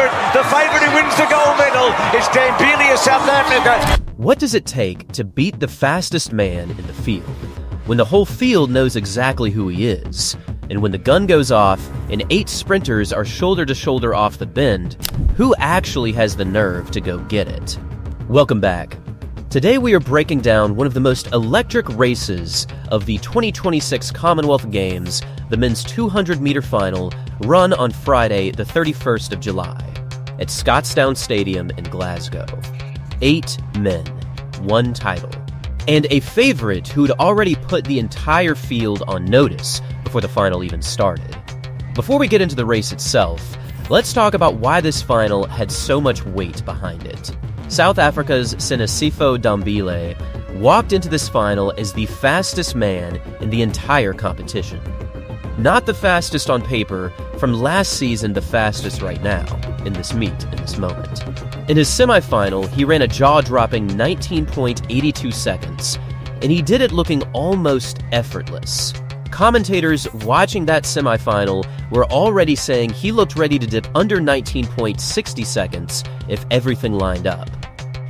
The favourite who wins the gold medal is Dambile of South Africa. What does it take to beat the fastest man in the field, when the whole field knows exactly who he is, and when the gun goes off and 8 sprinters are shoulder to shoulder off the bend? Who actually has the nerve to go get it? Welcome back. Today we are breaking down one of the most electric races of the 2026 Commonwealth Games, the men's 200-meter final, run on Friday, the 31st of July, at Scotstoun Stadium in Glasgow. 8 men, 1 title, and a favorite who'd already put the entire field on notice before the final even started. Before we get into the race itself, let's talk about why this final had so much weight behind it. South Africa's Sinesipho Dambile walked into this final as the fastest man in the entire competition. Not the fastest on paper, from last season the fastest right now, in this meet, in this moment. In his semifinal, he ran a jaw-dropping 19.82 seconds, and he did it looking almost effortless. Commentators watching that semifinal were already saying he looked ready to dip under 19.60 seconds if everything lined up.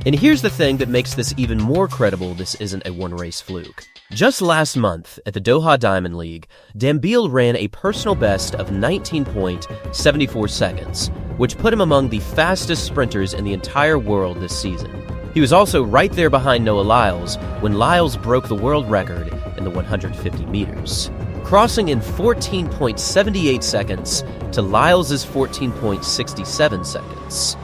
And here's the thing that makes this even more credible this isn't a one-race fluke. Just last month, at the Doha Diamond League, Dambile ran a personal best of 19.74 seconds, which put him among the fastest sprinters in the entire world this season. He was also right there behind Noah Lyles when Lyles broke the world record in the 150 meters, crossing in 14.78 seconds to Lyles' 14.67 seconds.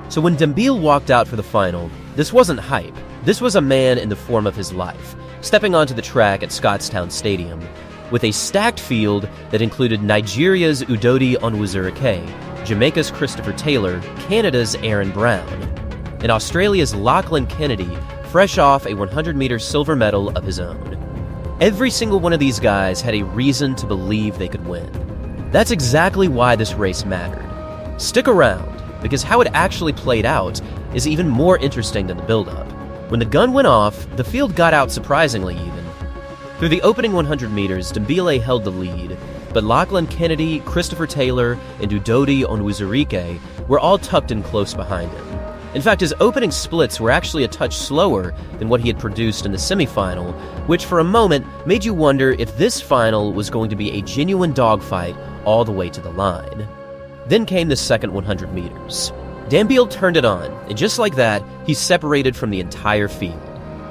So when Dambile walked out for the final, this wasn't hype. This was a man in the form of his life, stepping onto the track at Scotstoun Stadium, with a stacked field that included Nigeria's Udodi Onwuzurike, Jamaica's Christopher Taylor, Canada's Aaron Brown, and Australia's Lachlan Kennedy, fresh off a 100-meter silver medal of his own. Every single one of these guys had a reason to believe they could win. That's exactly why this race mattered. Stick around, because how it actually played out is even more interesting than the build-up. When the gun went off, the field got out surprisingly even. Through the opening 100 meters, Dambile held the lead, but Lachlan Kennedy, Christopher Taylor, and Udodi Onwuzurike were all tucked in close behind him. In fact, his opening splits were actually a touch slower than what he had produced in the semifinal, which for a moment made you wonder if this final was going to be a genuine dogfight all the way to the line. Then came the second 100 meters. Dambile turned it on, and just like that, he separated from the entire field.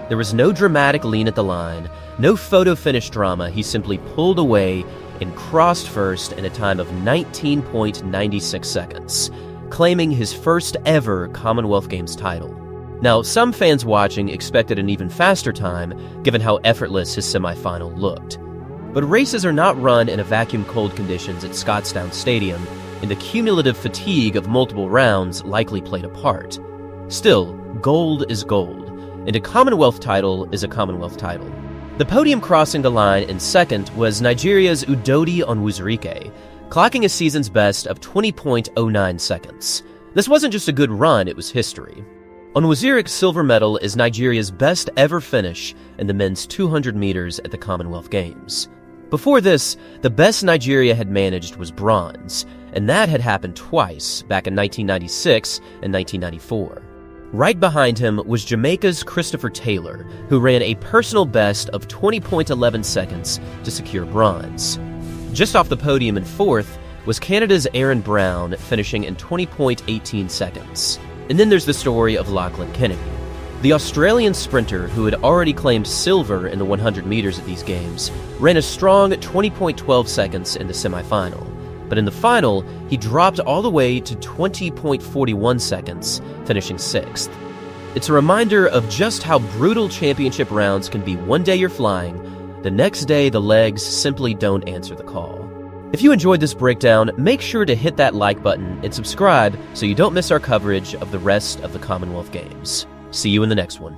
There was no dramatic lean at the line, no photo finish drama. He simply pulled away and crossed first in a time of 19.96 seconds, claiming his first ever Commonwealth Games title. Now, some fans watching expected an even faster time, given how effortless his semifinal looked. But races are not run in a vacuum-cold conditions at Scotstoun Stadium, and the cumulative fatigue of multiple rounds likely played a part. Still, gold is gold, and a Commonwealth title is a Commonwealth title. The podium crossing the line in second was Nigeria's Udodi Onwuzurike, clocking a season's best of 20.09 seconds. This wasn't just a good run, it was history. Onwuzurike's silver medal is Nigeria's best ever finish in the men's 200 meters at the Commonwealth Games. Before this, the best Nigeria had managed was bronze, and that had happened twice, back in 1996 and 1994. Right behind him was Jamaica's Christopher Taylor, who ran a personal best of 20.11 seconds to secure bronze. Just off the podium in fourth was Canada's Aaron Brown, finishing in 20.18 seconds. And then there's the story of Lachlan Kennedy. The Australian sprinter, who had already claimed silver in the 100 meters at these games, ran a strong 20.12 seconds in the semifinal. But in the final, he dropped all the way to 20.41 seconds, finishing sixth. It's a reminder of just how brutal championship rounds can be. One day you're flying, the next day the legs simply don't answer the call. If you enjoyed this breakdown, make sure to hit that like button and subscribe so you don't miss our coverage of the rest of the Commonwealth Games. See you in the next one.